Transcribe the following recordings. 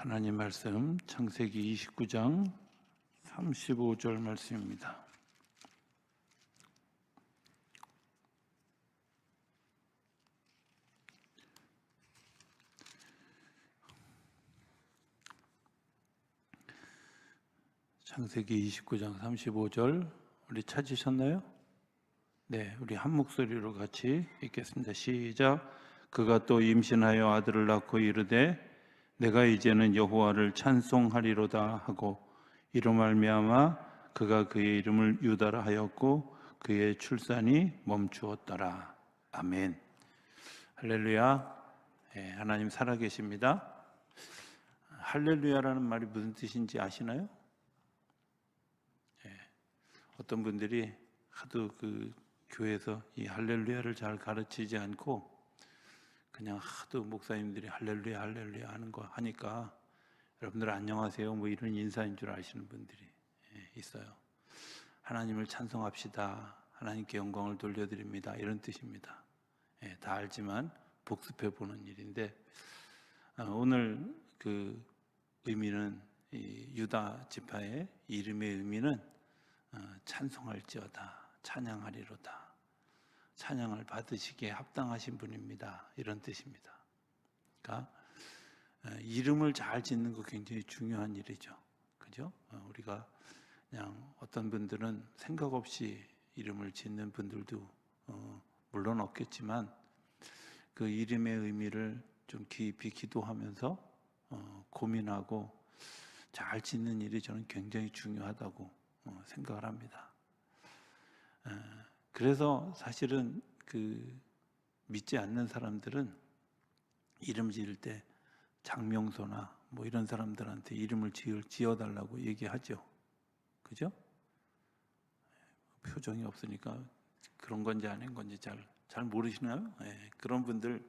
하나님 말씀 창세기 29장 35절 말씀입니다. 창세기 29장 35절 우리 찾으셨나요? 네, 우리 한 목소리로 같이 읽겠습니다. 시작. 그가 또 임신하여 아들을 낳고 이르되 내가 이제는 여호와를 찬송하리로다 하고 이로 말미암아 그가 그의 이름을 유다라 하였고 그의 출산이 멈추었더라. 아멘. 할렐루야. 네, 하나님 살아계십니다. 할렐루야라는 말이 무슨 뜻인지 아시나요? 네, 어떤 분들이 하도 그 교회에서 이 할렐루야를 잘 가르치지 않고 그냥 하도 목사님들이 할렐루야 할렐루야 하는 거 하니까 여러분들 안녕하세요 뭐 이런 인사인 줄 아시는 분들이 있어요. 하나님을 찬송합시다, 하나님께 영광을 돌려드립니다, 이런 뜻입니다. 다 알지만 복습해 보는 일인데 오늘 그 의미는 이 유다 지파의 이름의 의미는 찬송할지어다, 찬양하리로다, 찬양을 받으시기에 합당하신 분입니다, 이런 뜻입니다. 그러니까 이름을 잘 짓는 거 굉장히 중요한 일이죠. 그죠? 우리가 그냥 어떤 분들은 생각 없이 이름을 짓는 분들도 물론 없겠지만 그 이름의 의미를 좀 깊이 기도하면서 고민하고 잘 짓는 일이 저는 굉장히 중요하다고 생각을 합니다. 그래서 사실은 그 믿지 않는 사람들은 이름 지을 때 장명소나 뭐 이런 사람들한테 이름을 지어달라고 얘기하죠. 그죠? 표정이 없으니까 그런 건지 아닌 건지 잘 모르시나요? 네, 그런 분들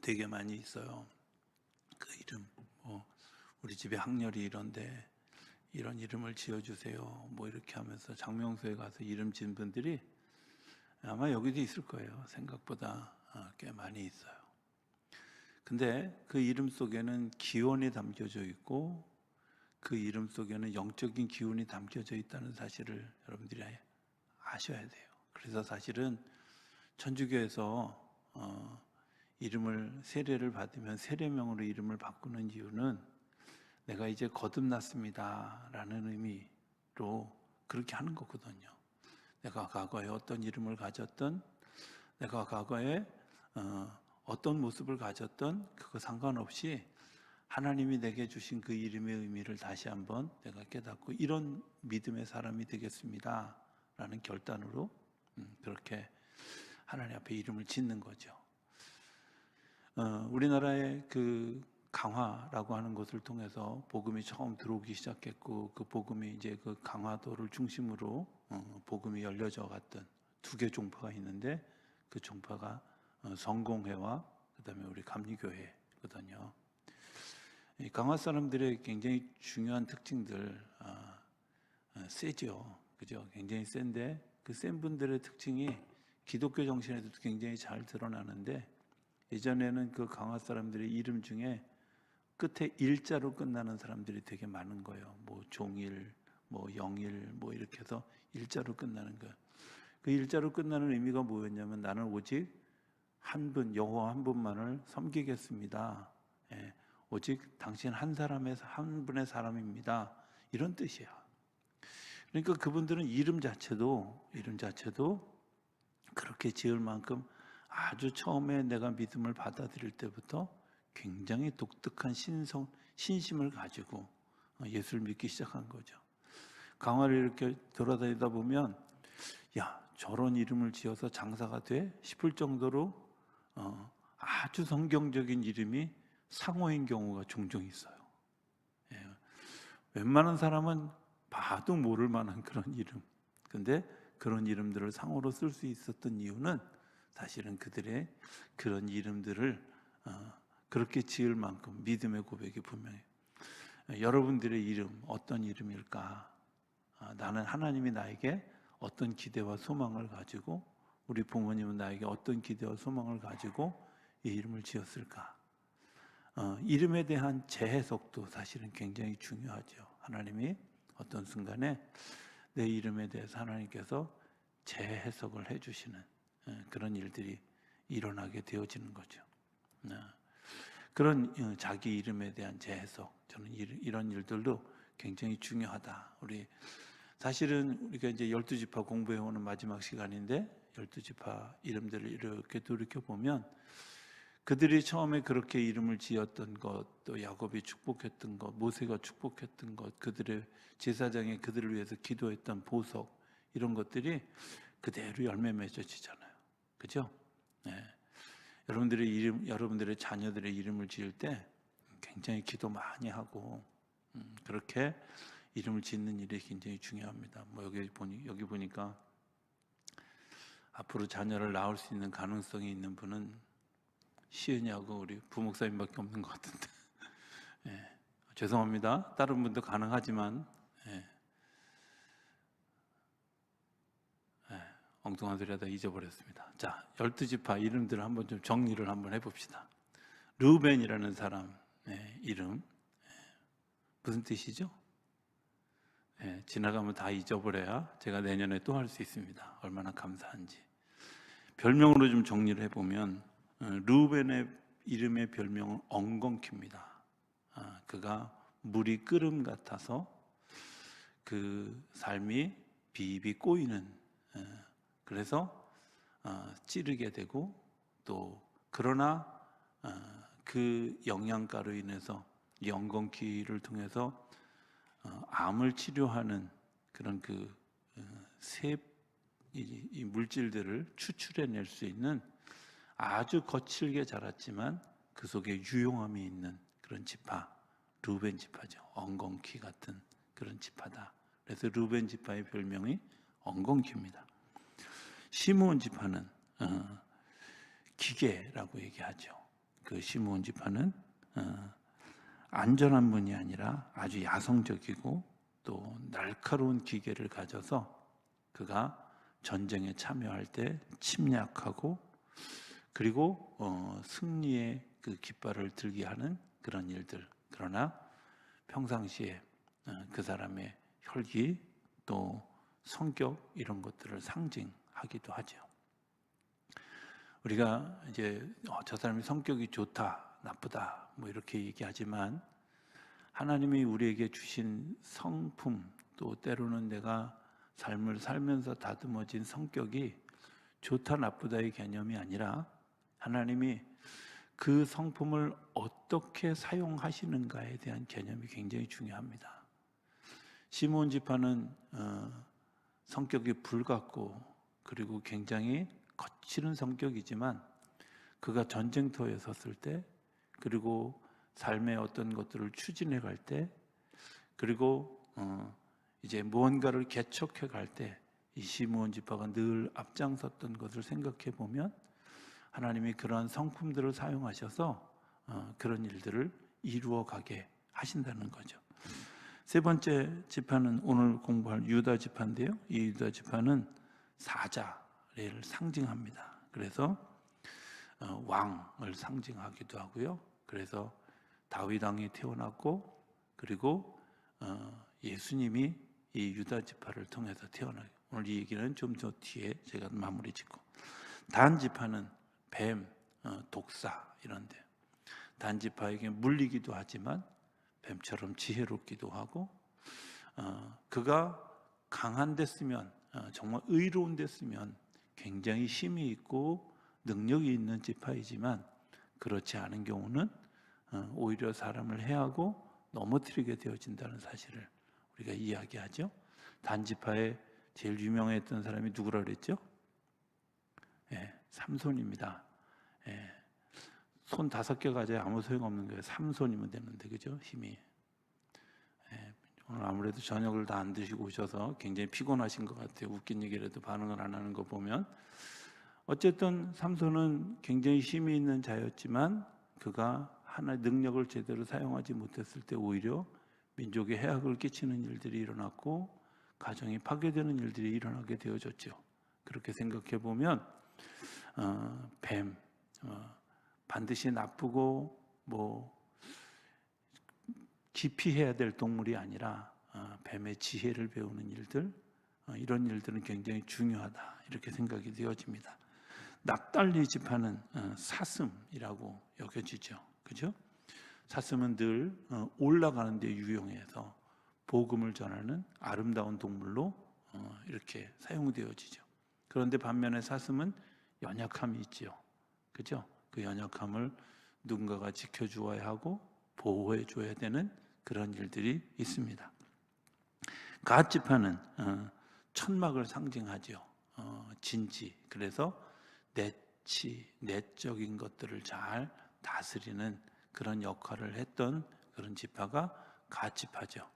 되게 많이 있어요. 그 이름, 뭐 우리 집에 학렬이 이런데 이런 이름을 지어주세요 뭐 이렇게 하면서 장명소에 가서 이름 지은 분들이 아마 여기도 있을 거예요. 생각보다 꽤 많이 있어요. 근데 그 이름 속에는 기원이 담겨져 있고 그 이름 속에는 영적인 기운이 담겨져 있다는 사실을 여러분들이 아셔야 돼요. 그래서 사실은 천주교에서 이름을 세례를 받으면 세례명으로 이름을 바꾸는 이유는 내가 이제 거듭났습니다 라는 의미로 그렇게 하는 거거든요. 내가 과거에 어떤 이름을 가졌던, 내가 과거에 어떤 모습을 가졌던 그거 상관없이 하나님이 내게 주신 그 이름의 의미를 다시 한번 내가 깨닫고 이런 믿음의 사람이 되겠습니다 라는 결단으로 그렇게 하나님 앞에 이름을 짓는 거죠. 우리나라의 그 강화라고 하는 것을 통해서 복음이 처음 들어오기 시작했고 그 복음이 이제 그 강화도를 중심으로 복음이 열려져 갔던 두 개 종파가 있는데 그 종파가 성공회와 그다음에 우리 감리교회거든요. 이 강화 사람들의 굉장히 중요한 특징들 세죠, 그죠? 굉장히 센데 그 센 분들의 특징이 기독교 정신에도 굉장히 잘 드러나는데 예전에는 그 강화 사람들의 이름 중에 끝에 일자로 끝나는 사람들이 되게 많은 거예요. 뭐 종일, 뭐 영일, 뭐 이렇게 해서 일자로 끝나는 거예요. 그 일자로 끝나는 의미가 뭐였냐면 나는 오직 한 분, 여호와 한 분만을 섬기겠습니다. 오직 당신 한 분의 사람입니다. 이런 뜻이야. 그러니까 그분들은 이름 자체도 그렇게 지을 만큼 아주 처음에 내가 믿음을 받아들일 때부터 굉장히 독특한 신심을 가지고 예수를 믿기 시작한 거죠. 강화를 이렇게 돌아다니다 보면 야, 저런 이름을 지어서 장사가 돼? 싶을 정도로 아주 성경적인 이름이 상호인 경우가 종종 있어요. 웬만한 사람은 봐도 모를 만한 그런 이름. 근데 그런 이름들을 상호로 쓸 수 있었던 이유는 사실은 그들의 그런 이름들을 그렇게 지을 만큼 믿음의 고백이 분명해요. 여러분들의 이름 어떤 이름일까? 나는 하나님이 나에게 어떤 기대와 소망을 가지고 우리 부모님은 나에게 어떤 기대와 소망을 가지고 이 이름을 지었을까? 이름에 대한 재해석도 사실은 굉장히 중요하죠. 하나님이 어떤 순간에 내 이름에 대해서 하나님께서 재해석을 해주시는 그런 일들이 일어나게 되어지는 거죠. 그런 자기 이름에 대한 재해석, 저는 이런 일들도 굉장히 중요하다. 사실은 우리가 이제 12지파 공부해 오는 마지막 시간인데 12지파 이름들을 이렇게 돌이켜 보면 그들이 처음에 그렇게 이름을 지었던 것, 또 야곱이 축복했던 것, 모세가 축복했던 것, 그들의 제사장이 그들을 위해서 기도했던 보석, 이런 것들이 그대로 열매 맺어지잖아요. 그죠? 네. 여러분들의 자녀들의 이름을 지을 때 굉장히 기도 많이 하고 그렇게 이름을 짓는 일이 굉장히 중요합니다. 여기 보니까 앞으로 자녀를 낳을 수 있는 가능성이 있는 분은 시은이하고 우리 부목사님밖에 없는 것 같은데 예, 죄송합니다. 다른 분도 가능하지만 엉뚱한 소리 하다 잊어버렸습니다. 자, 12지파 이름들을 한번 좀 정리를 한번 해봅시다. 르우벤이라는 사람 이름 무슨 뜻이죠? 지나가면 다 잊어버려야 제가 내년에 또 할 수 있습니다. 얼마나 감사한지. 별명으로 좀 정리를 해보면 르우벤의 이름의 별명은 엉겅퀴입니다. 그가 물이 끓음 같아서 그 삶이 비비 꼬이는, 그래서 찌르게 되고, 또 그러나 그 영양가로 인해서 이 엉겅퀴를 통해서 암을 치료하는 그런 이 물질들을 추출해낼 수 있는 아주 거칠게 자랐지만 그 속에 유용함이 있는 그런 지파, 르우벤 지파죠. 엉겅퀴 같은 그런 지파다. 그래서 르우벤 지파의 별명이 엉겅퀴입니다. 시므온 지파는 기계라고 얘기하죠. 그 시므온 지파는 안전한 분이 아니라 아주 야성적이고 또 날카로운 기계를 가져서 그가 전쟁에 참여할 때 침략하고 그리고 승리의 그 깃발을 들게 하는 그런 일들. 그러나 평상시에 그 사람의 혈기 또 성격 이런 것들을 상징하기도 하죠. 우리가 이제 저 사람이 성격이 좋다, 나쁘다 뭐 이렇게 얘기하지만 하나님이 우리에게 주신 성품 또 때로는 내가 삶을 살면서 다듬어진 성격이 좋다 나쁘다의 개념이 아니라 하나님이 그 성품을 어떻게 사용하시는가에 대한 개념이 굉장히 중요합니다. 시므온 지파는 성격이 불같고 그리고 굉장히 거칠은 성격이지만 그가 전쟁터에 섰을 때 그리고 삶의 어떤 것들을 추진해 갈 때 그리고 이제 무언가를 개척해 갈 때 이 시므온 지파가 늘 앞장섰던 것을 생각해 보면 하나님이 그러한 성품들을 사용하셔서 그런 일들을 이루어 가게 하신다는 거죠. 세 번째 지파는 오늘 공부할 유다 지파인데요. 이 유다 지파는 사자를 상징합니다. 그래서 왕을 상징하기도 하고요. 그래서 다윗 왕이 태어났고 그리고 예수님이 이 유다 지파를 통해서 태어나요. 오늘 이 얘기는 좀 더 뒤에 제가 마무리 짓고 단 지파는 뱀, 독사 이런데 단 지파에게 물리기도 하지만 뱀처럼 지혜롭기도 하고 그가 강한 데 쓰면 정말 의로운 데 쓰면 굉장히 힘이 있고 능력이 있는 지파이지만 그렇지 않은 경우는 오히려 사람을 해하고 넘어뜨리게 되어진다는 사실을 우리가 이야기하죠. 단 지파의 제일 유명했던 사람이 누구라 그랬죠? 삼손입니다. 손 5개 가져야 아무 소용없는 거예요. 3손이면 되는데 그죠? 힘이. 오늘 아무래도 저녁을 다 안 드시고 오셔서 굉장히 피곤하신 것 같아요. 웃긴 얘기라도 반응을 안 하는 거 보면. 어쨌든 삼손은 굉장히 힘이 있는 자였지만 그가 하나의 능력을 제대로 사용하지 못했을 때 오히려 민족에 해악을 끼치는 일들이 일어났고 가정이 파괴되는 일들이 일어나게 되어졌죠. 그렇게 생각해 보면 뱀 반드시 나쁘고 뭐 기피해야 될 동물이 아니라 뱀의 지혜를 배우는 일들, 이런 일들은 굉장히 중요하다 이렇게 생각이 되어집니다. 납달리 지파는 사슴이라고 여겨지죠. 그죠? 사슴은 늘 올라가는 데 유용해서 복음을 전하는 아름다운 동물로 이렇게 사용되어지죠. 그런데 반면에 사슴은 연약함이 있죠. 그죠? 그 연약함을 누군가가 지켜주어야 하고 보호해 줘야 되는 그런 일들이 있습니다. 갓 지파는 천막을 상징하죠. 진지. 그래서 내적인 것들을 잘 다스리는 그런 역할을 했던 그런 지파가 갓 지파죠.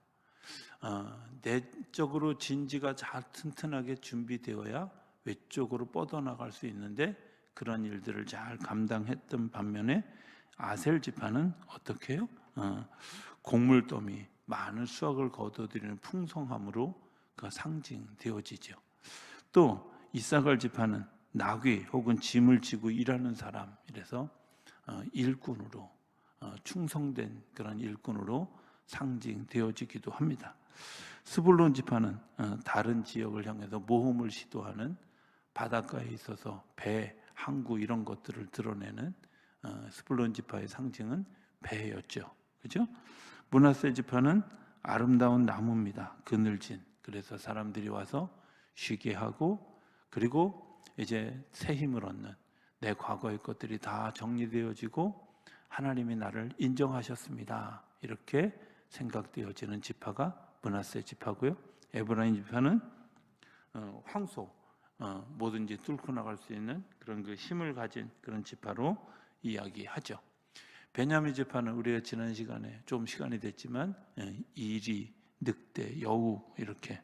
내적으로 진지가 잘 튼튼하게 준비되어야 외적으로 뻗어나갈 수 있는데 그런 일들을 잘 감당했던 반면에 아셀 지파는 어떻게 해요? 곡물더미 많은 수확을 거둬들이는 풍성함으로 그 상징되어지죠. 또 이사갈 지파는 나귀 혹은 짐을 지고 일하는 사람, 이래서 일꾼으로 충성된 그런 일꾼으로 상징되어지기도 합니다. 스불론 지파는 다른 지역을 향해서 모험을 시도하는, 바닷가에 있어서 배, 항구 이런 것들을 드러내는 스불론 지파의 상징은 배였죠. 그죠? 므낫세 지파는 아름다운 나무입니다. 그늘진. 그래서 사람들이 와서 쉬게 하고, 그리고 이제 새 힘을 얻는, 내 과거의 것들이 다 정리되어지고 하나님이 나를 인정하셨습니다. 이렇게 생각되어지는 지파가 므낫세 지파고요. 에브라임 지파는 황소, 뭐든지 뚫고 나갈 수 있는 그런 그 힘을 가진 그런 지파로 이야기하죠. 베냐민 지파는 우리가 지난 시간에 좀 시간이 됐지만 이리, 늑대, 여우 이렇게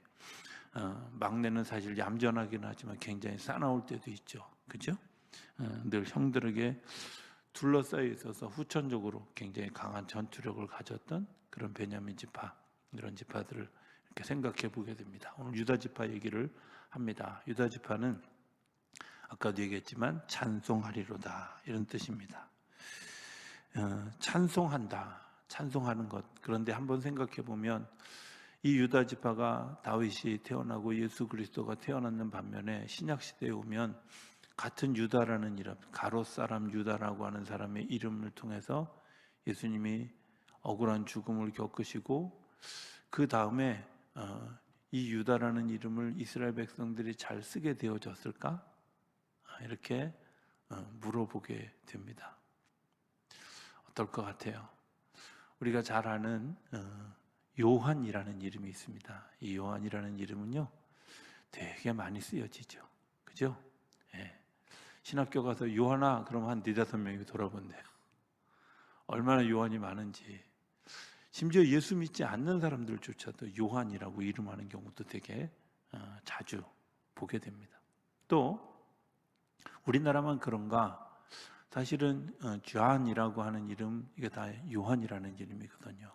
막내는 사실 얌전하긴 하지만 굉장히 싸나울 때도 있죠. 그죠? 늘 형들에게 둘러싸여 있어서 후천적으로 굉장히 강한 전투력을 가졌던 그런 베냐민 지파, 이런 지파들을 이렇게 생각해 보게 됩니다. 오늘 유다 지파 얘기를 합니다. 유다 지파는 아까도 얘기했지만 찬송하리로다 이런 뜻입니다. 찬송한다, 찬송하는 것. 그런데 한번 생각해 보면 이 유다 지파가 다윗이 태어나고 예수 그리스도가 태어났는 반면에 신약 시대에 오면 같은 유다라는 이름, 가롯 사람 유다라고 하는 사람의 이름을 통해서 예수님이 억울한 죽음을 겪으시고 그 다음에 이 유다라는 이름을 이스라엘 백성들이 잘 쓰게 되어졌을까? 이렇게 물어보게 됩니다. 어떨 것 같아요? 우리가 잘 아는 요한이라는 이름이 있습니다. 이 요한이라는 이름은요 되게 많이 쓰여지죠. 그죠? 예. 신학교 가서 요한아 그럼 한 4-5명이 돌아본대요. 얼마나 요한이 많은지. 심지어 예수 믿지 않는 사람들조차도 요한이라고 이름하는 경우도 되게 자주 보게 됩니다. 또 우리나라만 그런가? 사실은 존이라고 하는 이름, 이게 다 요한이라는 이름이거든요.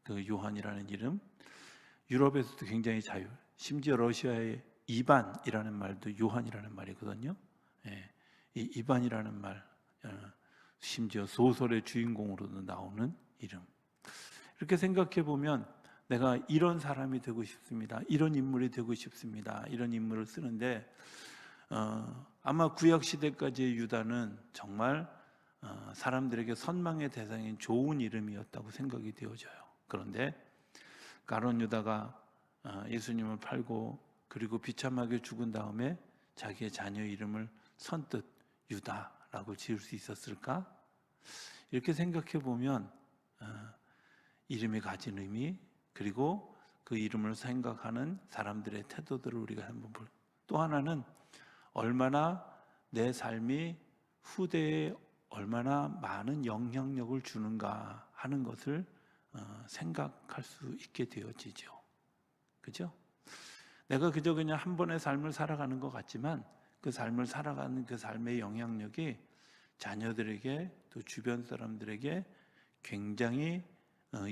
그 요한이라는 이름, 유럽에서도 굉장히 자유. 심지어 러시아의 이반이라는 말도 요한이라는 말이거든요. 예, 이 이반이라는 말, 심지어 소설의 주인공으로도 나오는 이름. 이렇게 생각해 보면 내가 이런 사람이 되고 싶습니다. 이런 인물이 되고 싶습니다. 이런 인물을 쓰는데 아마 구약 시대까지의 유다는 정말 사람들에게 선망의 대상인 좋은 이름이었다고 생각이 되어져요. 그런데 가룟 유다가 예수님을 팔고 그리고 비참하게 죽은 다음에 자기의 자녀 이름을 선뜻 유다라고 지을 수 있었을까? 이렇게 생각해 보면 이름이 가진 의미, 그리고 그 이름을 생각하는 사람들의 태도들을 우리가 한번 볼. 또 하나는 얼마나 내 삶이 후대에 얼마나 많은 영향력을 주는가 하는 것을 생각할 수 있게 되어지죠. 그죠? 내가 그저 그냥 한 번의 삶을 살아가는 것 같지만 그 삶을 살아가는 그 삶의 영향력이 자녀들에게 또 주변 사람들에게 굉장히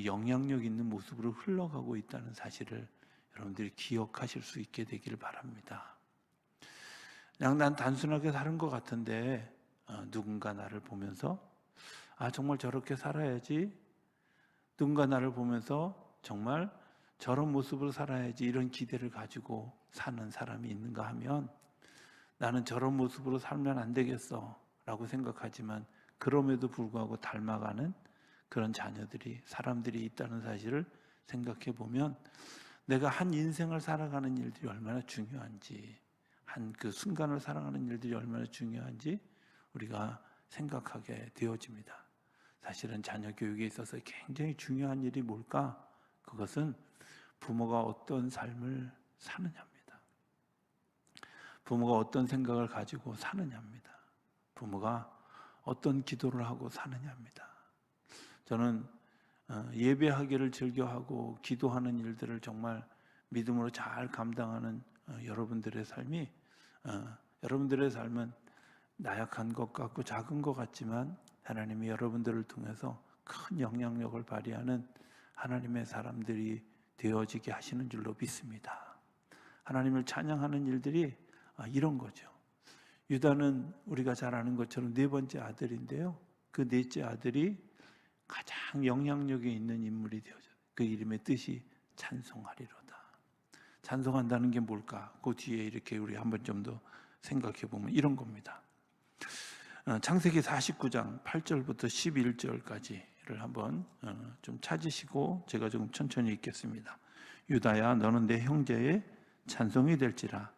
영향력 있는 모습으로 흘러가고 있다는 사실을 여러분들이 기억하실 수 있게 되기를 바랍니다. 그냥 난 단순하게 사는 것 같은데 누군가 나를 보면서 아 정말 저렇게 살아야지 누군가 나를 보면서 정말 저런 모습으로 살아야지 이런 기대를 가지고 사는 사람이 있는가 하면 나는 저런 모습으로 살면 안 되겠어 라고 생각하지만 그럼에도 불구하고 닮아가는 그런 자녀들이, 사람들이 있다는 사실을 생각해 보면 내가 한 인생을 살아가는 일들이 얼마나 중요한지, 한 그 순간을 살아가는 일들이 얼마나 중요한지 우리가 생각하게 되어집니다. 사실은 자녀 교육에 있어서 굉장히 중요한 일이 뭘까? 그것은 부모가 어떤 삶을 사느냐입니다. 부모가 어떤 생각을 가지고 사느냐입니다. 부모가 어떤 기도를 하고 사느냐입니다. 저는 예배하기를 즐겨하고 기도하는 일들을 정말 믿음으로 잘 감당하는 여러분들의 삶이, 여러분들의 삶은 나약한 것 같고 작은 것 같지만 하나님이 여러분들을 통해서 큰 영향력을 발휘하는 하나님의 사람들이 되어지게 하시는 줄로 믿습니다. 하나님을 찬양하는 일들이 이런 거죠. 유다는 우리가 잘 아는 것처럼 네 번째 아들인데요, 그 넷째 아들이 가장 영향력이 있는 인물이 되어져요. 그 이름의 뜻이 찬송하리로다. 찬송한다는 게 뭘까? 그 뒤에 이렇게 우리 한번 좀 더 생각해 보면 이런 겁니다. 창세기 49장 8절부터 11절까지를 한번 좀 찾으시고 제가 조금 천천히 읽겠습니다. 유다야, 너는 내 형제의 찬송이 될지라.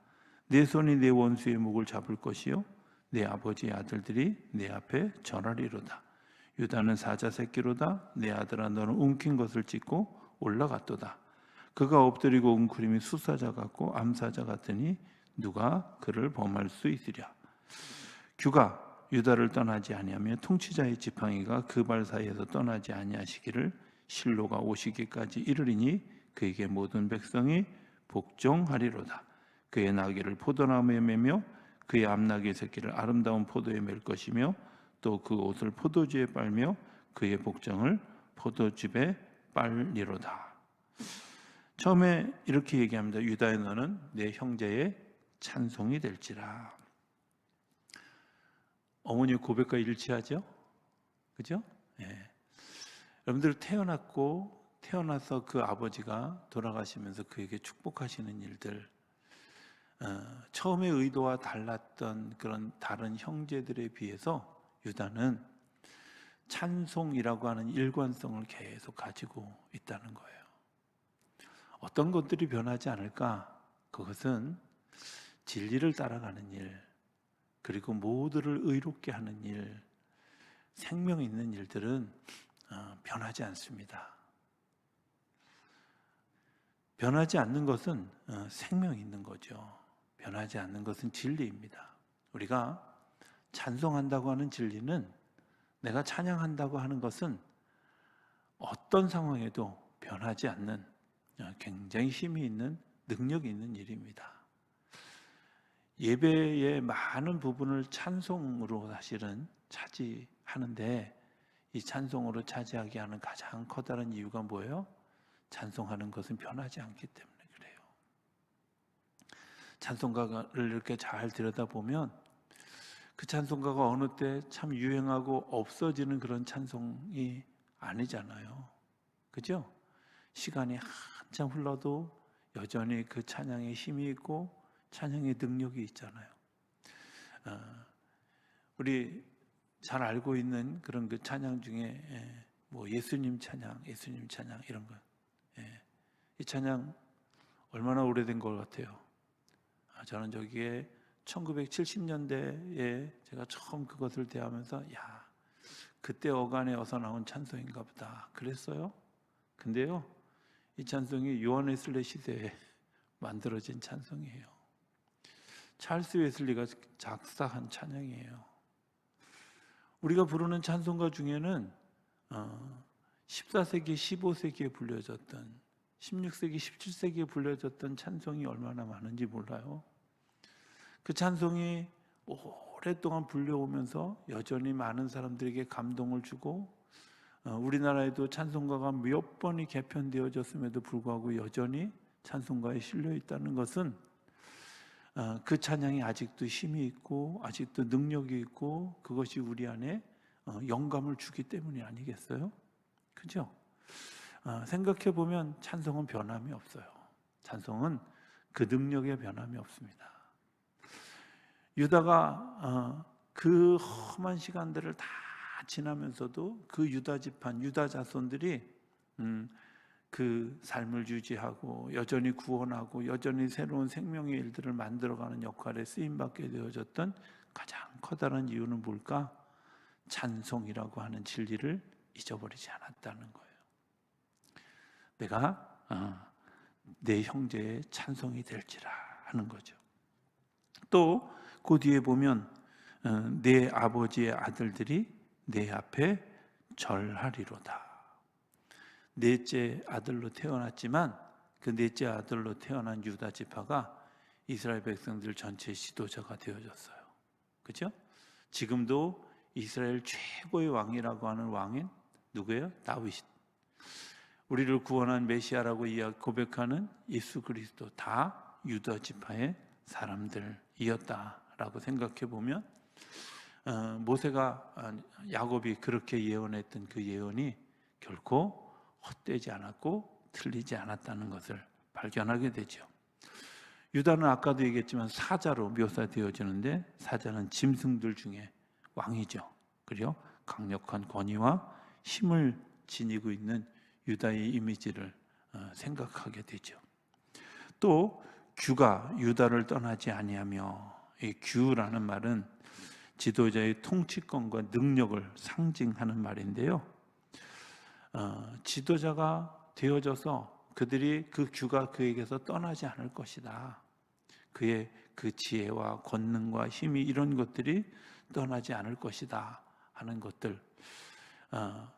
내 손이 내 원수의 목을 잡을 것이요 내 아버지의 아들들이 내 앞에 절하리로다. 유다는 사자 새끼로다. 내 아들아, 너는 움킨 것을 찢고 올라갔도다. 그가 엎드리고 웅크림이 수사자 같고 암사자 같으니 누가 그를 범할 수 있으랴. 규가 유다를 떠나지 아니하며 통치자의 지팡이가 그 발 사이에서 떠나지 아니하시기를 실로가 오시기까지 이르리니 그에게 모든 백성이 복종하리로다. 그의 나귀를 포도나무에 매며 그의 암나귀 새끼를 아름다운 포도에 맬 것이며 또 그 옷을 포도주에 빨며 그의 복장을 포도즙에 빨리로다. 처음에 이렇게 얘기합니다. 유다의 너는 내 형제의 찬송이 될지라. 어머니의 고백과 일치하죠? 그죠? 예. 여러분들 태어나서 그 아버지가 돌아가시면서 그에게 축복하시는 일들, 처음의 의도와 달랐던 그런 다른 형제들에 비해서 유다는 찬송이라고 하는 일관성을 계속 가지고 있다는 거예요. 어떤 것들이 변하지 않을까? 그것은 진리를 따라가는 일, 그리고 모두를 의롭게 하는 일, 생명 있는 일들은 변하지 않습니다. 변하지 않는 것은 생명 있는 거죠. 변하지 않는 것은 진리입니다. 우리가 찬송한다고 하는 진리는, 내가 찬양한다고 하는 것은 어떤 상황에도 변하지 않는 굉장히 힘이 있는, 능력이 있는 일입니다. 예배의 많은 부분을 찬송으로 사실은 차지하는데, 이 찬송으로 차지하게 하는 가장 커다란 이유가 뭐예요? 찬송하는 것은 변하지 않기 때문에 그래요. 찬송가를 이렇게 잘 들여다보면 그 찬송가가 어느 때 참 유행하고 없어지는 그런 찬송이 아니잖아요. 그죠? 시간이 한참 흘러도 여전히 그 찬양에 힘이 있고 찬양의 능력이 있잖아요. 우리 잘 알고 있는 그런 그 찬양 중에 뭐 예수님 찬양 이런 거. 이 찬양 얼마나 오래된 것 같아요. 저는 저기에 1970년대에 제가 처음 그것을 대하면서 그때 어간에 어서 나온 찬송인가 보다 그랬어요. 근데요, 이 찬송이 요한 웨슬리 시대에 만들어진 찬송이에요. 찰스 웨슬리가 작사한 찬양이에요. 우리가 부르는 찬송가 중에는 14세기, 15세기에 불려졌던, 16세기, 17세기에 불려졌던 찬송이 얼마나 많은지 몰라요. 그 찬송이 오랫동안 불려오면서 여전히 많은 사람들에게 감동을 주고, 우리나라에도 찬송가가 몇 번이 개편되어졌음에도 불구하고 여전히 찬송가에 실려 있다는 것은 그 찬양이 아직도 힘이 있고 아직도 능력이 있고 그것이 우리 안에 영감을 주기 때문이 아니겠어요? 그죠? 생각해 보면 찬송은 변함이 없어요. 찬송은 그 능력에 변함이 없습니다. 유다가 그 험한 시간들을 다 지나면서도 그 유다 지파, 유다 자손들이 그 삶을 유지하고 여전히 구원하고 여전히 새로운 생명의 일들을 만들어가는 역할에 쓰임받게 되어졌던 가장 커다란 이유는 뭘까? 찬송이라고 하는 진리를 잊어버리지 않았다는 거예요. 내가 내 형제의 찬송이 될지라 하는 거죠. 또 그 뒤에 보면 내 아버지의 아들들이 내 앞에 절하리로다. 넷째 아들로 태어났지만 그 넷째 아들로 태어난 유다 지파가 이스라엘 백성들 전체의 지도자가 되어졌어요. 그렇죠? 지금도 이스라엘 최고의 왕이라고 하는 왕인 누구예요? 다윗. 우리를 구원한 메시아라고 고백하는 예수 그리스도 다 유다 지파의 사람들이었다라고 생각해 보면 모세가 야곱이 그렇게 예언했던 그 예언이 결코 헛되지 않았고 틀리지 않았다는 것을 발견하게 되죠. 유다는 아까도 얘기했지만 사자로 묘사되어지는데 사자는 짐승들 중에 왕이죠. 그리고 강력한 권위와 힘을 지니고 있는 유다의 이미지를 생각하게 되죠. 또 규가 유다를 떠나지 아니하며, 이 규라는 말은 지도자의 통치권과 능력을 상징하는 말인데요. 지도자가 되어져서 그들이 그 규가 그에게서 떠나지 않을 것이다. 그의 그 지혜와 권능과 힘이 이런 것들이 떠나지 않을 것이다 하는 것들,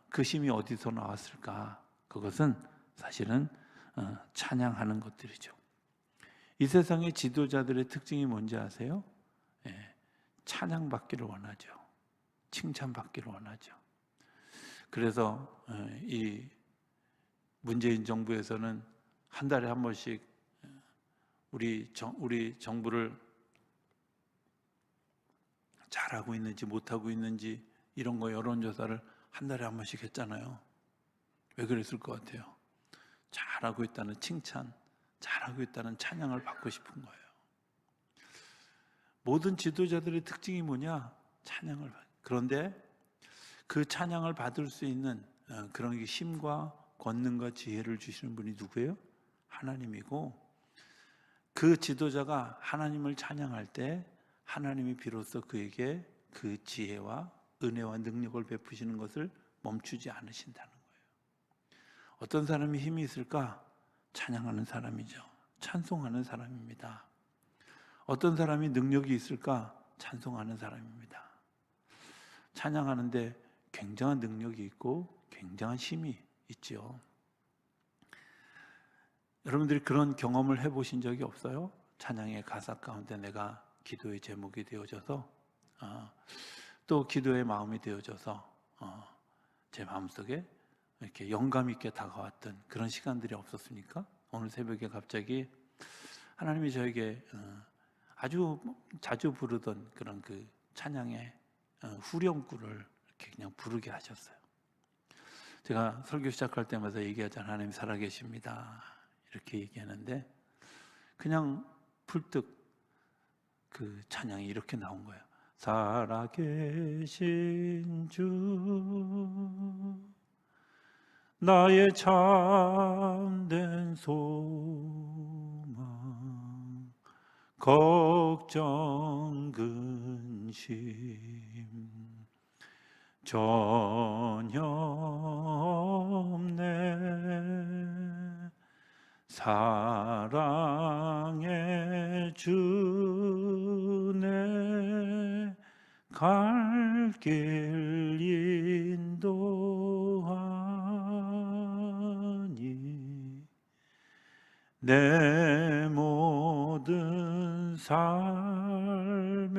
그 힘이 어디서 나왔을까? 그것은 사실은 찬양하는 것들이죠. 이 세상의 지도자들의 특징이 뭔지 아세요? 찬양받기를 원하죠. 칭찬받기를 원하죠. 그래서 이 문재인 정부에서는 한 달에 한 번씩 우리 정부를 잘하고 있는지 못하고 있는지 이런 거 여론조사를 한 달에 한 번씩 했잖아요. 왜 그랬을 것 같아요? 잘하고 있다는 칭찬, 잘하고 있다는 찬양을 받고 싶은 거예요. 모든 지도자들의 특징이 뭐냐? 찬양을 받. 그런데 그 찬양을 받을 수 있는 그런 힘과 권능과 지혜를 주시는 분이 누구예요? 하나님이고, 그 지도자가 하나님을 찬양할 때 하나님이 비로소 그에게 그 지혜와 은혜와 능력을 베푸시는 것을 멈추지 않으신다는 거예요. 어떤 사람이 힘이 있을까? 찬양하는 사람이죠. 찬송하는 사람입니다. 어떤 사람이 능력이 있을까? 찬송하는 사람입니다. 찬양하는데 굉장한 능력이 있고 굉장한 힘이 있죠. 여러분들이 그런 경험을 해보신 적이 없어요? 찬양의 가사 가운데 내가 기도의 제목이 되어져서 또 기도의 마음이 되어져서 제 마음속에 이렇게 영감 있게 다가왔던 그런 시간들이 없었습니까? 오늘 새벽에 갑자기 하나님이 저에게 아주 자주 부르던 그런 그 찬양의 후렴구를 이렇게 그냥 부르게 하셨어요. 제가 설교 시작할 때마다 얘기하잖아요. 하나님 살아계십니다. 이렇게 얘기하는데 그냥 불뚝 그 찬양이 이렇게 나온 거예요. 살아계신 주 나의 참된 소망 걱정 근심 전혀 없네 사랑의 주네 갈 길 인도하니 내 모든 삶의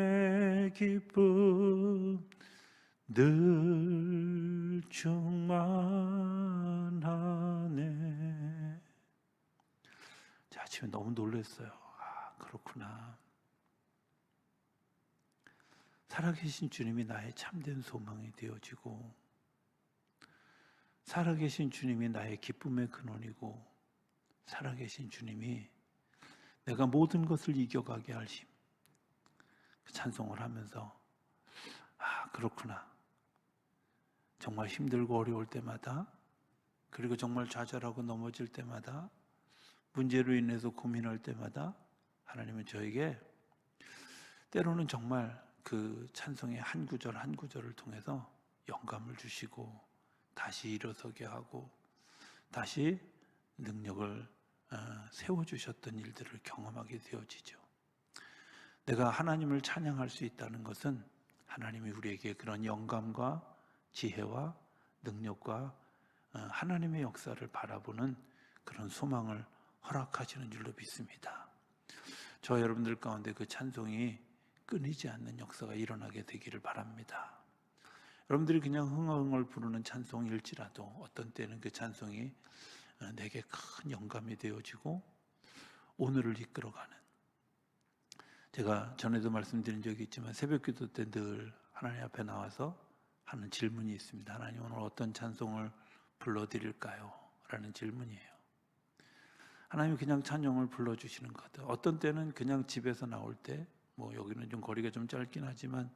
기쁨 늘 충만하네. 제가 지금 너무 놀랐어요. 그렇구나. 살아계신 주님이 나의 참된 소망이 되어지고 살아계신 주님이 나의 기쁨의 근원이고 살아계신 주님이 내가 모든 것을 이겨가게 할 힘. 그 찬송을 하면서 그렇구나. 정말 힘들고 어려울 때마다, 그리고 정말 좌절하고 넘어질 때마다, 문제로 인해서 고민할 때마다 하나님은 저에게 때로는 정말 그 찬송의 한 구절 한 구절을 통해서 영감을 주시고 다시 일어서게 하고 다시 능력을 세워주셨던 일들을 경험하게 되어지죠. 내가 하나님을 찬양할 수 있다는 것은 하나님이 우리에게 그런 영감과 지혜와 능력과 하나님의 역사를 바라보는 그런 소망을 허락하시는 줄로 믿습니다. 저 여러분들 가운데 그 찬송이 끊이지 않는 역사가 일어나게 되기를 바랍니다. 여러분들이 그냥 흥얼흥얼 부르는 찬송일지라도 어떤 때는 그 찬송이 내게 큰 영감이 되어지고 오늘을 이끌어가는, 제가 전에도 말씀드린 적이 있지만 새벽기도 때 늘 하나님 앞에 나와서 하는 질문이 있습니다. 하나님, 오늘 어떤 찬송을 불러드릴까요? 라는 질문이에요. 하나님이 그냥 찬송을 불러주시는 것 같아요. 어떤 때는 그냥 집에서 나올 때, 여기는 좀 거리가 좀 짧긴 하지만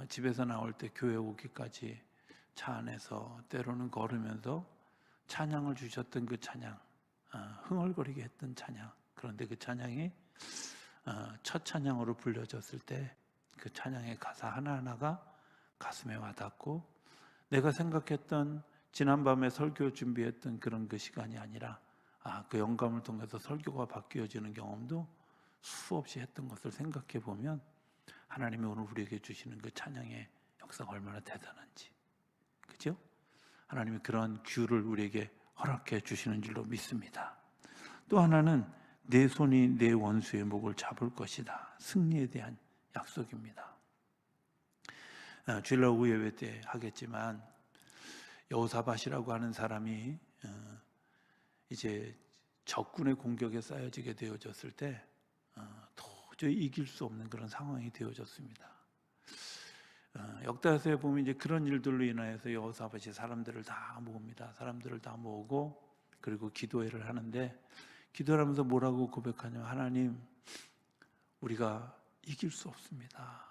집에서 나올 때 교회 오기까지 차 안에서 때로는 걸으면서 찬양을 주셨던 그 찬양, 흥얼거리게 했던 찬양, 그런데 그 찬양이 첫 찬양으로 불려졌을 때 그 찬양의 가사 하나하나가 가슴에 와닿고 내가 생각했던 지난밤에 설교 준비했던 그런 그 시간이 아니라 그 영감을 통해서 설교가 바뀌어지는 경험도 수없이 했던 것을 생각해 보면 하나님이 오늘 우리에게 주시는 그 찬양의 역사가 얼마나 대단한지, 그죠? 하나님이 그런 큐를 우리에게 허락해 주시는 줄로 믿습니다. 또 하나는 내 손이 내 원수의 목을 잡을 것이다. 승리에 대한 약속입니다. 주일날 오후 예배 때 하겠지만 여호사밧이라고 하는 사람이 이제 적군의 공격에 쌓여지게 되어졌을 때 도저히 이길 수 없는 그런 상황이 되어졌습니다. 역사서에 보면 이제 그런 일들로 인하여서 여호사밧이 사람들을 다 모읍니다. 사람들을 다 모으고 그리고 기도회를 하는데, 기도를 하면서 뭐라고 고백하냐면, 하나님, 우리가 이길 수 없습니다.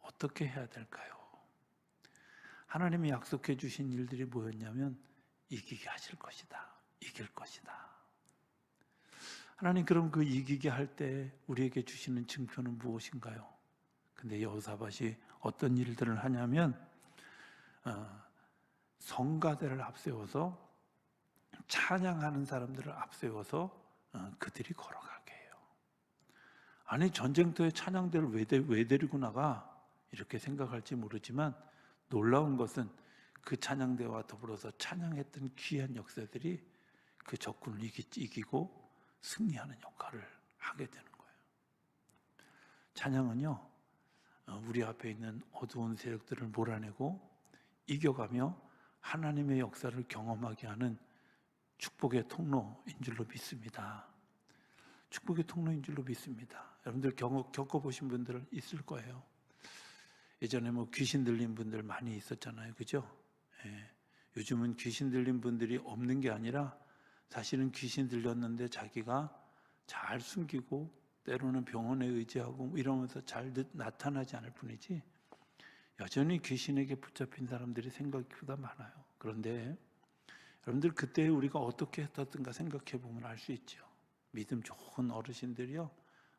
어떻게 해야 될까요? 하나님이 약속해 주신 일들이 뭐였냐면 이기게 하실 것이다. 이길 것이다. 하나님, 그럼 그 이기게 할 때 우리에게 주시는 증표는 무엇인가요? 근데 여호사밧이 어떤 일들을 하냐면 성가대를 앞세워서 찬양하는 사람들을 앞세워서 그들이 걸어가게 해요. 아니, 전쟁터에 찬양대를 왜 데리고 나가? 이렇게 생각할지 모르지만 놀라운 것은 그 찬양대와 더불어서 찬양했던 귀한 역사들이 그 적군을 이기고 승리하는 역할을 하게 되는 거예요. 찬양은요, 우리 앞에 있는 어두운 세력들을 몰아내고 이겨가며 하나님의 역사를 경험하게 하는 축복의 통로인 줄로 믿습니다. 축복의 통로인 줄로 믿습니다. 여러분들 겪어보신 분들 있을 거예요. 예전에 귀신 들린 분들 많이 있었잖아요. 그죠? 예. 요즘은 귀신 들린 분들이 없는 게 아니라 사실은 귀신 들렸는데 자기가 잘 숨기고 때로는 병원에 의지하고 이러면서 잘 나타나지 않을 뿐이지 여전히 귀신에게 붙잡힌 사람들이 생각보다 많아요. 그런데 여러분들 그때 우리가 어떻게 했었던가 생각해 보면 알 수 있죠. 믿음 좋은 어르신들이요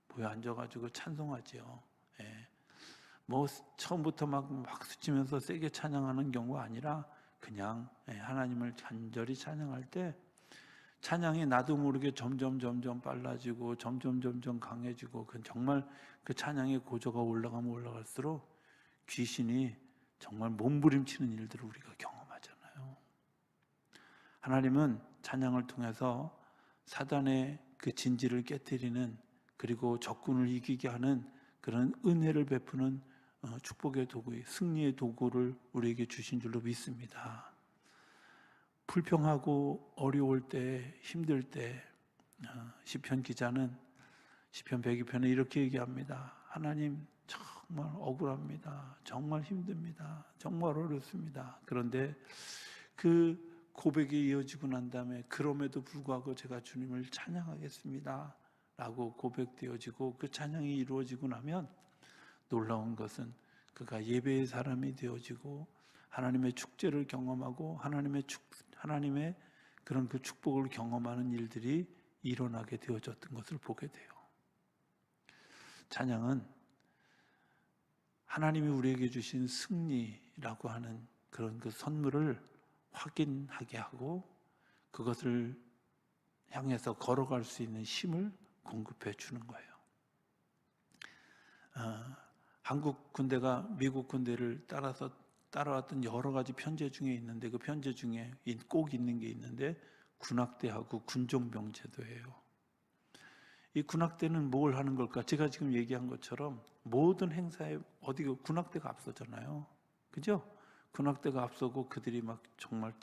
모여 앉아가지고 찬송하죠. 예. 처음부터 막 박수치면서 세게 찬양하는 경우가 아니라 그냥 하나님을 간절히 찬양할 때 찬양이 나도 모르게 점점 빨라지고 점점 강해지고 정말 그 찬양의 고조가 올라가면 올라갈수록 귀신이 정말 몸부림치는 일들을 우리가 경험하잖아요. 하나님은 찬양을 통해서 사단의 그 진지를 깨뜨리는, 그리고 적군을 이기게 하는 그런 은혜를 베푸는 축복의 도구, 승리의 도구를 우리에게 주신 줄로 믿습니다. 불평하고 어려울 때, 힘들 때 시편 기자는 시편 102편에 이렇게 얘기합니다. 하나님, 정말 억울합니다. 정말 힘듭니다. 정말 어렵습니다. 그런데 그 고백이 이어지고 난 다음에 그럼에도 불구하고 제가 주님을 찬양하겠습니다 라고 고백되어지고 그 찬양이 이루어지고 나면 놀라운 것은 그가 예배의 사람이 되어지고 하나님의 축제를 경험하고 하나님의 그런 그 축복을 경험하는 일들이 일어나게 되어졌던 것을 보게 돼요. 찬양은 하나님이 우리에게 주신 승리라고 하는 그런 그 선물을 확인하게 하고 그것을 향해서 걸어갈 수 있는 힘을 공급해 주는 거예요. 한국 군대가 미국 군대를 따라왔던 여러 가지 편제 중에 있는데 그 편제 중에 꼭 있는 게 있는데 군악대하고 군종병제도예요. 이 군악대는 뭘 하는 걸까? 제가 지금 얘기한 것처럼 모든 행사에 어디 군악대가 앞서잖아요. 그죠? 군악대가 앞서고 그들이 막 정말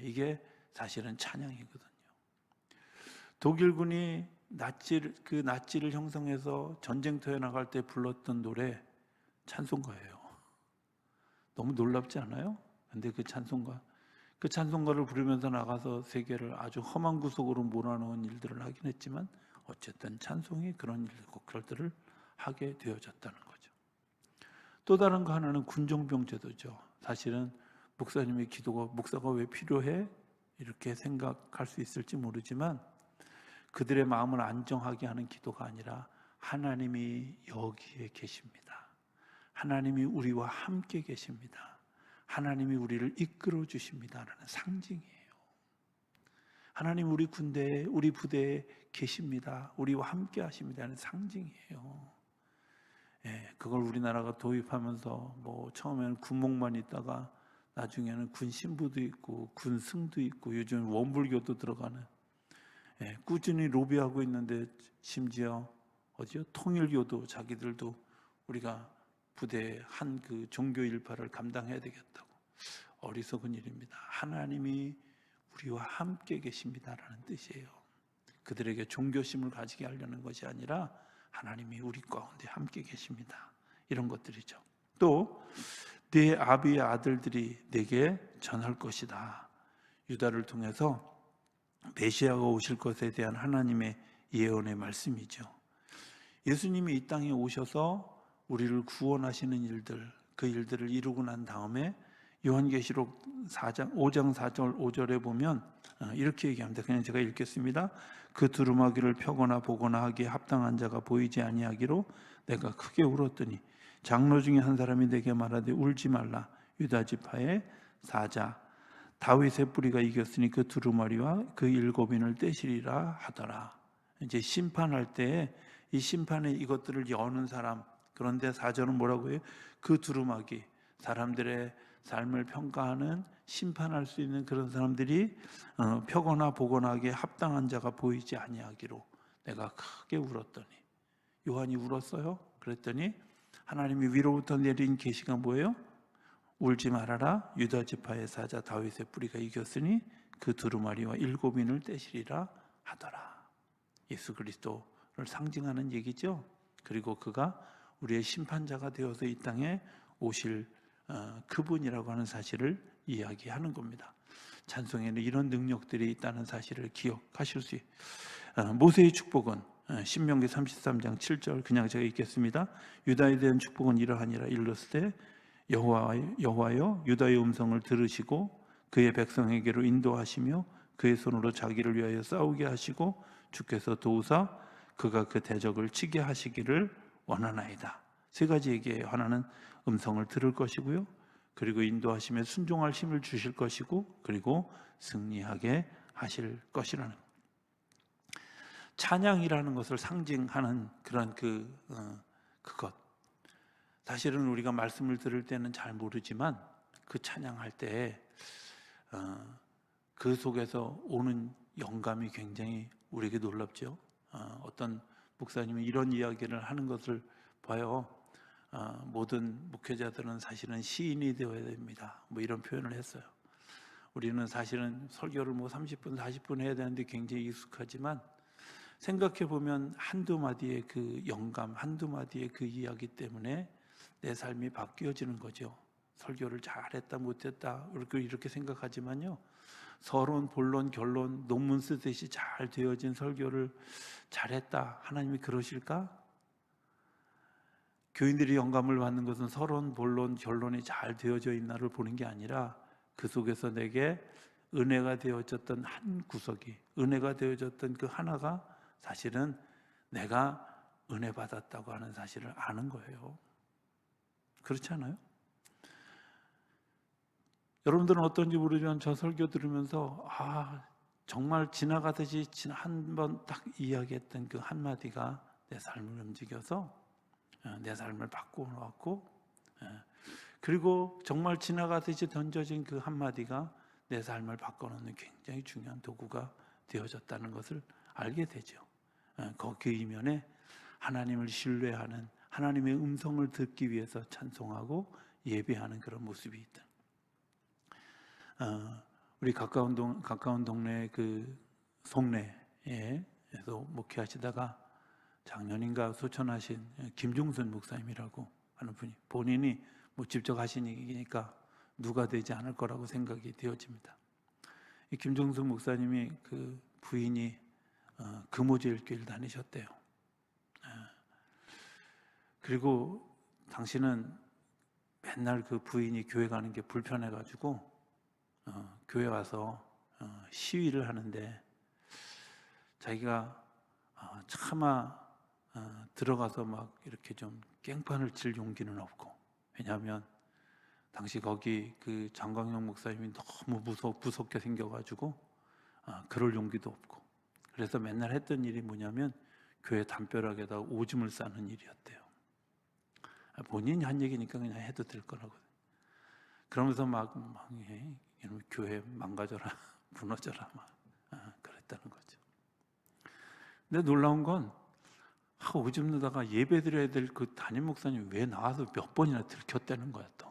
이게 사실은 찬양이거든요. 독일군이 나치를 형성해서 전쟁터에 나갈 때 불렀던 노래 찬송가예요. 너무 놀랍지 않아요? 근데 그 찬송가를 부르면서 나가서 세계를 아주 험한 구석으로 몰아넣은 일들을 하긴 했지만 어쨌든 찬송이 그런 일들을 하게 되어졌다는 거죠. 또 다른 거 하나는 군종병제도죠. 사실은 목사님의 기도가 목사가 왜 필요해? 이렇게 생각할 수 있을지 모르지만 그들의 마음을 안정하게 하는 기도가 아니라 하나님이 여기에 계십니다. 하나님이 우리와 함께 계십니다. 하나님이 우리를 이끌어 주십니다라는 상징이에요. 하나님 우리 군대에 우리 부대에 계십니다. 우리와 함께 하십니다라는 상징이에요. 그걸 우리나라가 도입하면서 처음에는 군목만 있다가 나중에는 군 신부도 있고 군 승도 있고 요즘 원불교도 들어가는 꾸준히 로비하고 있는데 심지어 통일교도 자기들도 우리가 부대의 한 그 종교 일파를 감당해야 되겠다고. 어리석은 일입니다. 하나님이 우리와 함께 계십니다라는 뜻이에요. 그들에게 종교심을 가지게 하려는 것이 아니라 하나님이 우리 가운데 함께 계십니다. 이런 것들이죠. 또 내 아비의 아들들이 내게 전할 것이다. 유다를 통해서 메시아가 오실 것에 대한 하나님의 예언의 말씀이죠. 예수님이 이 땅에 오셔서 우리를 구원하시는 일들, 그 일들을 이루고 난 다음에 요한계시록 5장 4절 5절에 보면 이렇게 얘기합니다. 그냥 제가 읽겠습니다. 그 두루마기를 펴거나 보거나 하기에 합당한 자가 보이지 아니하기로 내가 크게 울었더니 장로 중에 한 사람이 내게 말하되 울지 말라. 유다 지파의 사자 다윗의 뿌리가 이겼으니 그 두루마리와 그 7인을 떼시리라 하더라. 이제 심판할 때 이 심판의 이것들을 여는 사람, 그런데 4절은 뭐라고 해요? 그 두루마기, 사람들의 삶을 평가하는 심판할 수 있는 그런 사람들이 펴거나 보거나 하기에 합당한 자가 보이지 아니하기로 내가 크게 울었더니. 요한이 울었어요? 그랬더니 하나님이 위로부터 내린 계시가 뭐예요? 울지 말아라. 유다 지파의 사자 다윗의 뿌리가 이겼으니 그 두루마리와 7인을 떼시리라 하더라. 예수 그리스도를 상징하는 얘기죠. 그리고 그가 우리의 심판자가 되어서 이 땅에 오실 그분이라고 하는 사실을 이야기하는 겁니다. 찬송에는 이런 능력들이 있다는 사실을 기억하실 수 있어요. 모세의 축복은 신명기 33장 7절 그냥 제가 읽겠습니다. 유다에 대한 축복은 이러하니라. 일렀을 때 여호와여 유다의 음성을 들으시고 그의 백성에게로 인도하시며 그의 손으로 자기를 위하여 싸우게 하시고 주께서 도우사 그가 그 대적을 치게 하시기를 원하나이다. 세 가지 얘기예요. 하나는 음성을 들을 것이고요. 그리고 인도하시며 순종할 힘을 주실 것이고 그리고 승리하게 하실 것이라는 찬양이라는 것을 상징하는 그런 그것. 사실은 우리가 말씀을 들을 때는 잘 모르지만 그 찬양할 때 그 속에서 오는 영감이 굉장히 우리에게 놀랍죠. 어떤 목사님이 이런 이야기를 하는 것을 봐요. 모든 목회자들은 사실은 시인이 되어야 됩니다. 이런 표현을 했어요. 우리는 사실은 설교를 30분, 40분 해야 되는데 굉장히 익숙하지만 생각해 보면 한두 마디의 그 영감, 한두 마디의 그 이야기 때문에 내 삶이 바뀌어지는 거죠. 설교를 잘했다 못했다 이렇게 생각하지만요, 서론, 본론, 결론, 논문 쓰듯이 잘 되어진 설교를 잘했다, 하나님이 그러실까? 교인들이 영감을 받는 것은 서론, 본론, 결론이 잘 되어져 있나를 보는 게 아니라 그 속에서 내게 은혜가 되어졌던 한 구석이, 은혜가 되어졌던 그 하나가 사실은 내가 은혜 받았다고 하는 사실을 아는 거예요. 그렇지 않아요? 여러분들은 어떤지 모르지만 저 설교 들으면서 정말 지나가듯이 한 번 딱 이야기했던 그 한마디가 내 삶을 움직여서 내 삶을 바꾸어놓았고, 그리고 정말 지나가듯이 던져진 그 한마디가 내 삶을 바꿔놓는 굉장히 중요한 도구가 되어졌다는 것을 알게 되죠. 그 이면에 하나님을 신뢰하는, 하나님의 음성을 듣기 위해서 찬송하고 예배하는 그런 모습이 있다. 우리 가까운 동네 그 송내에서 목회하시다가 작년인가 소천하신 김종선 목사님이라고 하는 분이, 본인이 뭐 직접 하신 얘기니까 누가 되지 않을 거라고 생각이 되어집니다. 이 김종선 목사님이 그 부인이 금오제일교회를 다니셨대요. 그리고 당신은 맨날 그 부인이 교회 가는 게 불편해가지고 교회 와서 시위를 하는데, 자기가 차마 들어가서 막 이렇게 좀 깽판을 칠 용기는 없고, 왜냐하면 당시 거기 그 장광영 목사님이 너무 무섭게 생겨가지고 그럴 용기도 없고, 그래서 맨날 했던 일이 뭐냐면 교회 담벼락에다 오줌을 싸는 일이었대요. 본인이 한 얘기니까 그냥 해도 될 거라고. 그러면서 막 교회 망가져라, 무너져라, 그랬다는 거죠. 근데 놀라운 건 오줌 누다가 예배 드려야 될 그 담임 목사님이 왜 나와서 몇 번이나 들켰다는 거야 또.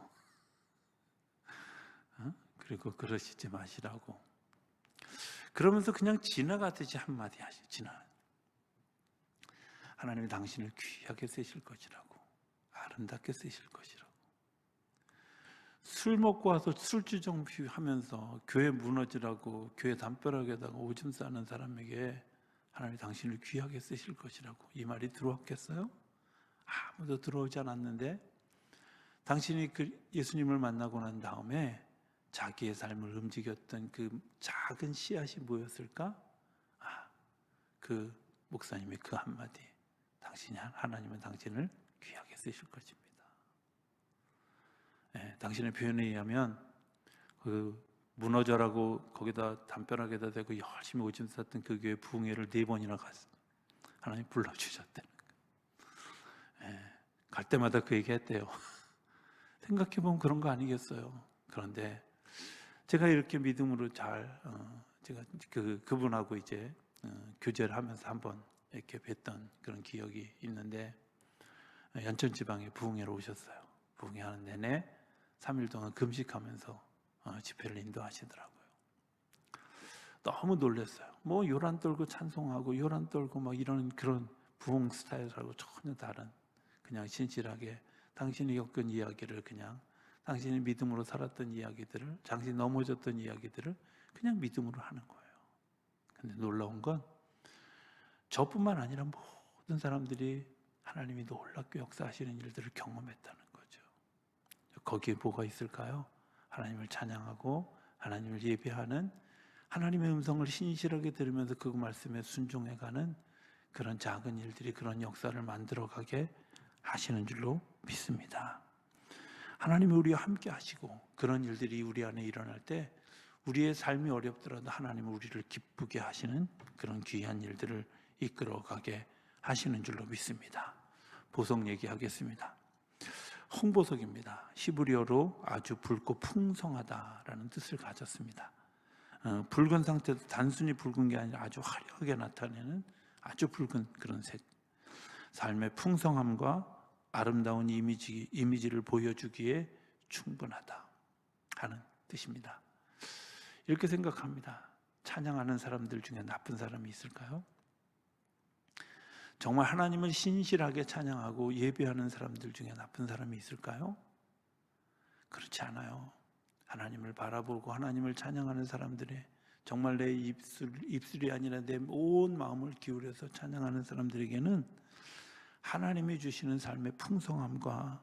그리고 그러시지 마시라고. 그러면서 그냥 지나가듯이 한마디 하시죠. 하나님이 당신을 귀하게 쓰실 것이라고, 아름답게 쓰실 것이라고. 술 먹고 와서 술주정 하면서 교회 무너지라고 교회 담벼락에다가 오줌 싸는 사람에게 하나님이 당신을 귀하게 쓰실 것이라고, 이 말이 들어왔겠어요? 아무도 들어오지 않았는데, 당신이 그 예수님을 만나고 난 다음에 자기의 삶을 움직였던 그 작은 씨앗이 뭐였을까? 그 목사님의 그 한마디, 하나님은 당신을 귀하게 쓰실 것입니다. 당신의 표현에 의하면 그 무너져라고 거기다 담벼락에다 대고 열심히 오줌 쌌던 그 교회 부흥회를 4번이나 갔어요. 하나님 불러주셨다는 거예요. 갈 때마다 그 얘기 했대요. 생각해보면 그런 거 아니겠어요? 그런데 제가 이렇게 믿음으로 제가 그분하고 이제 교제를 하면서 한번 이렇게 뵀던 그런 기억이 있는데, 연천 지방에 부흥회로 오셨어요. 부흥회 하는 내내 3일 동안 금식하면서 집회를 인도하시더라고요. 너무 놀랐어요. 뭐 요란 떨고 찬송하고 요란 떨고 막 이런 그런 부흥 스타일하고 전혀 다른, 그냥 신실하게 당신이 겪은 이야기를, 그냥 당신이 믿음으로 살았던 이야기들을, 당신이 넘어졌던 이야기들을 그냥 믿음으로 하는 거예요. 근데 놀라운 건 저뿐만 아니라 모든 사람들이 하나님이 놀랍게 역사하시는 일들을 경험했다는 거죠. 거기에 뭐가 있을까요? 하나님을 찬양하고 하나님을 예배하는, 하나님의 음성을 신실하게 들으면서 그 말씀에 순종해가는 그런 작은 일들이 그런 역사를 만들어가게 하시는 줄로 믿습니다. 하나님이 우리와 함께 하시고 그런 일들이 우리 안에 일어날 때 우리의 삶이 어렵더라도 하나님은 우리를 기쁘게 하시는 그런 귀한 일들을 이끌어가게 하시는 줄로 믿습니다. 보석 얘기하겠습니다. 홍보석입니다. 히브리어로 아주 붉고 풍성하다라는 뜻을 가졌습니다. 붉은 상태도 단순히 붉은 게 아니라 아주 화려하게 나타내는 아주 붉은 그런 색. 삶의 풍성함과 아름다운 이미지를 보여주기에 충분하다 하는 뜻입니다. 이렇게 생각합니다. 찬양하는 사람들 중에 나쁜 사람이 있을까요? 정말 하나님을 신실하게 찬양하고 예배하는 사람들 중에 나쁜 사람이 있을까요? 그렇지 않아요. 하나님을 바라보고 하나님을 찬양하는 사람들의 정말 내 입술이 아니라 내 온 마음을 기울여서 찬양하는 사람들에게는 하나님이 주시는 삶의 풍성함과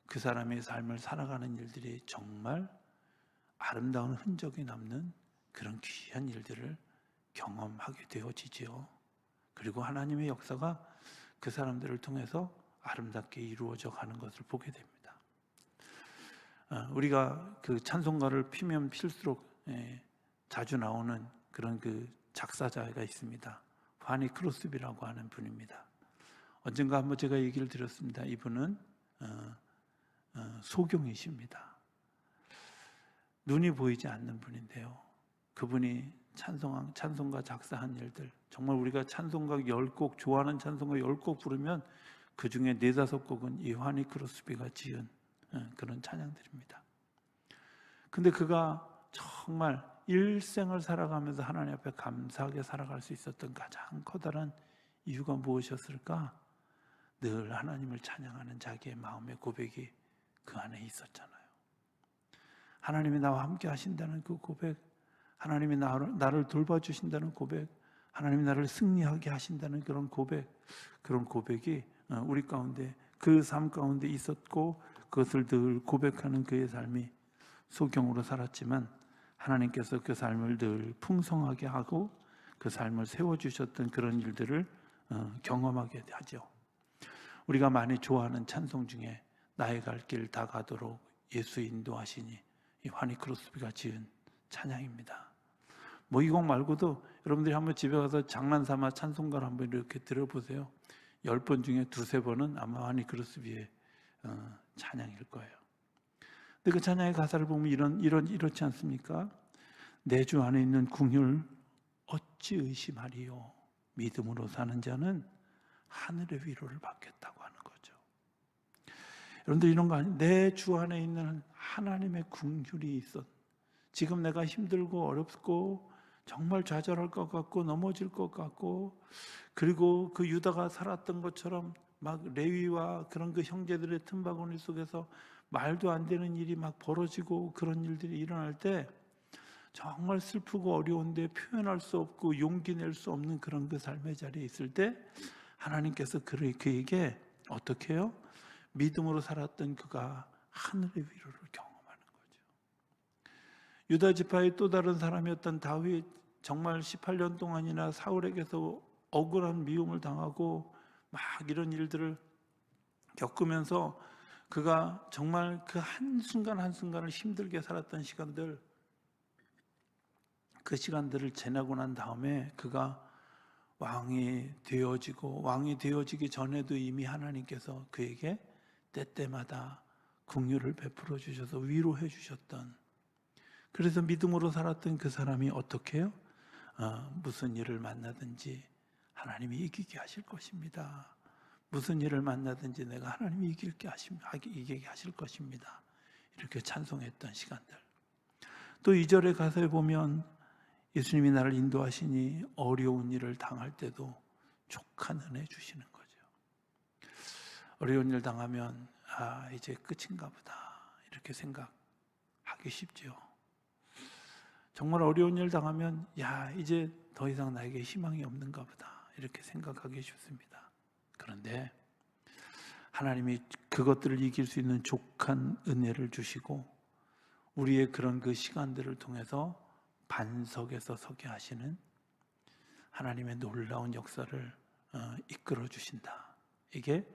그 사람의 삶을 살아가는 일들이 정말 아름다운 흔적이 남는 그런 귀한 일들을 경험하게 되어지지요. 그리고 하나님의 역사가 그 사람들을 통해서 아름답게 이루어져 가는 것을 보게 됩니다. 우리가 그 찬송가를 피면 필수록 자주 나오는 그런 그 작사자가 있습니다. 파니 크로스비라고 하는 분입니다. 언젠가 한번 제가 얘기를 드렸습니다. 이분은 소경이십니다. 눈이 보이지 않는 분인데요. 그분이 찬송가 작사한 일들, 정말 우리가 찬송가 10곡, 좋아하는 찬송가 10곡 부르면 그 중에 4-5곡은 이 파니 크로스비가 지은 그런 찬양들입니다. 근데 그가 정말 일생을 살아가면서 하나님 앞에 감사하게 살아갈 수 있었던 가장 커다란 이유가 무엇이었을까? 늘 하나님을 찬양하는 자기의 마음의 고백이 그 안에 있었잖아요. 하나님이 나와 함께 하신다는 그 고백, 하나님이 나를 돌봐주신다는 고백, 하나님이 나를 승리하게 하신다는 그런 고백이 우리 가운데, 그 삶 가운데 있었고, 그것을 늘 고백하는 그의 삶이 소경으로 살았지만 하나님께서 그 삶을 늘 풍성하게 하고 그 삶을 세워주셨던 그런 일들을 경험하게 하죠. 우리가 많이 좋아하는 찬송 중에 나의 갈 길 다 가도록 예수 인도하시니, 이 파니 크로스비가 지은 찬양입니다. 이 곡 말고도 여러분들이 한번 집에 가서 장난삼아 찬송가를 한번 이렇게 들어보세요. 10번 중에 2-3번은 아마 파니 크로스비의 찬양일 거예요. 근데 그 찬양의 가사를 보면 이렇지 않습니까? 내 주 안에 있는 궁율 어찌 의심하리요? 믿음으로 사는 자는 하늘의 위로를 받겠다고 하는 거죠. 여러분들 이런 거 아니에요? 내 주 안에 있는 하나님의 궁율이 있어. 지금 내가 힘들고 어렵고 정말 좌절할 것 같고 넘어질 것 같고, 그리고 그 유다가 살았던 것처럼 막 레위와 그런 그 형제들의 틈바구니 속에서 말도 안 되는 일이 막 벌어지고 그런 일들이 일어날 때 정말 슬프고 어려운데 표현할 수 없고 용기 낼 수 없는 그런 그 삶의 자리에 있을 때 하나님께서 그에게 어떻게 해요? 믿음으로 살았던 그가 하늘의 위로를 경험하는 거죠. 유다 지파의 또 다른 사람이었던 다윗, 정말 18년 동안이나 사울에게서 억울한 미움을 당하고 막 이런 일들을 겪으면서 그가 정말 그 한순간 한순간을 힘들게 살았던 시간들, 그 시간들을 지나고 난 다음에 그가 왕이 되어지기 전에도 이미 하나님께서 그에게 때때마다 긍휼을 베풀어 주셔서 위로해 주셨던, 그래서 믿음으로 살았던 그 사람이 어떻게 해요? 무슨 일을 만나든지 하나님이 이기게 하실 것입니다. 무슨 일을 만나든지 내가 하나님이 이기게 하실 것입니다. 이렇게 찬송했던 시간들. 또 2절의 가사에 보면 예수님이 나를 인도하시니 어려운 일을 당할 때도 족한 은혜 주시는 거죠. 어려운 일 당하면 이제 끝인가 보다 이렇게 생각하기 쉽죠. 정말 어려운 일 당하면 이제 더 이상 나에게 희망이 없는가 보다 이렇게 생각하기 쉽습니다. 그런데 하나님이 그것들을 이길 수 있는 족한 은혜를 주시고 우리의 그런 그 시간들을 통해서 반석에서 서게 하시는 하나님의 놀라운 역사를 이끌어 주신다. 이게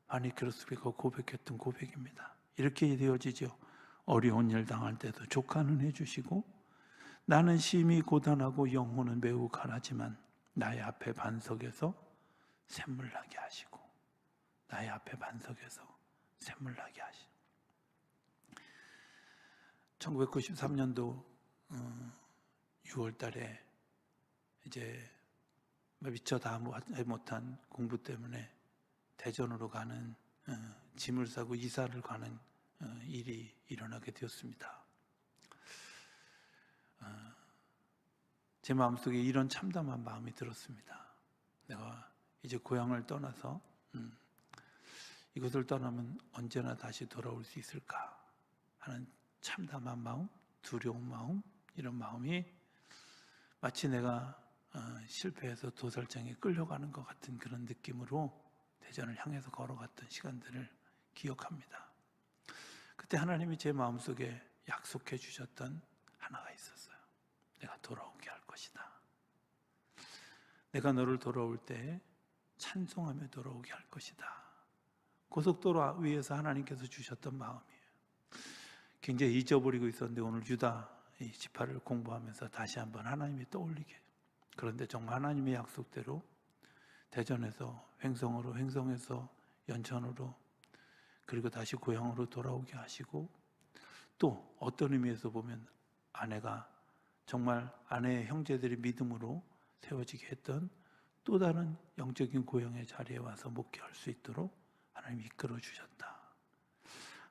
파니 크로스비가 고백했던 고백입니다. 이렇게 되어지죠. 어려운 일 당할 때도 족한 은혜 주시고, 나는 심히 고단하고 영혼은 매우 가라지만 나의 앞에 반석에서 샘물나게 하시고, 나의 앞에 반석에서 샘물나게 하시고. 1993년도 6월 달에 이제 미처 다 못한 공부 때문에 대전으로 가는 짐을 싸고 이사를 가는 일이 일어나게 되었습니다. 제 마음속에 이런 참담한 마음이 들었습니다. 내가 이제 고향을 떠나서 이것을 떠나면 언제나 다시 돌아올 수 있을까 하는 참담한 마음, 두려운 마음, 이런 마음이 마치 내가 실패해서 도살장에 끌려가는 것 같은 그런 느낌으로 대전을 향해서 걸어갔던 시간들을 기억합니다. 그때 하나님이 제 마음속에 약속해 주셨던 하나가 있었어요. 내가 돌아오게 할 것이다. 내가 너를 돌아올 때 찬송하며 돌아오게 할 것이다. 고속도로 위에서 하나님께서 주셨던 마음이에요. 굉장히 잊어버리고 있었는데 오늘 유다 이 지파를 공부하면서 다시 한번 하나님이 떠올리게. 그런데 정말 하나님의 약속대로 대전에서 횡성에서 연천으로 그리고 다시 고향으로 돌아오게 하시고, 또 어떤 의미에서 보면 아내가 정말 아내의 형제들이 믿음으로 세워지게 했던 또 다른 영적인 고향의 자리에 와서 목회할 수 있도록 하나님이 이끌어 주셨다.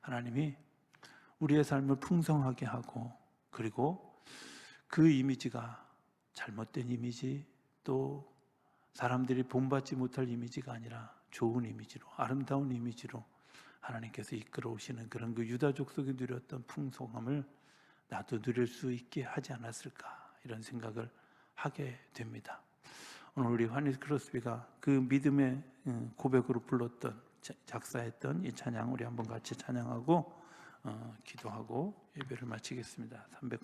하나님이 우리의 삶을 풍성하게 하고, 그리고 그 이미지가 잘못된 이미지, 또 사람들이 본받지 못할 이미지가 아니라 좋은 이미지로, 아름다운 이미지로 하나님께서 이끌어 오시는 그런 그 유다 족속이 누렸던 풍성함을 나도 누릴 수 있게 하지 않았을까, 이런 생각을 하게 됩니다. 오늘 우리 환희스 크로스비가 그 믿음의 고백으로 불렀던, 작사했던 이 찬양 우리 한번 같이 찬양하고 기도하고 예배를 마치겠습니다. 308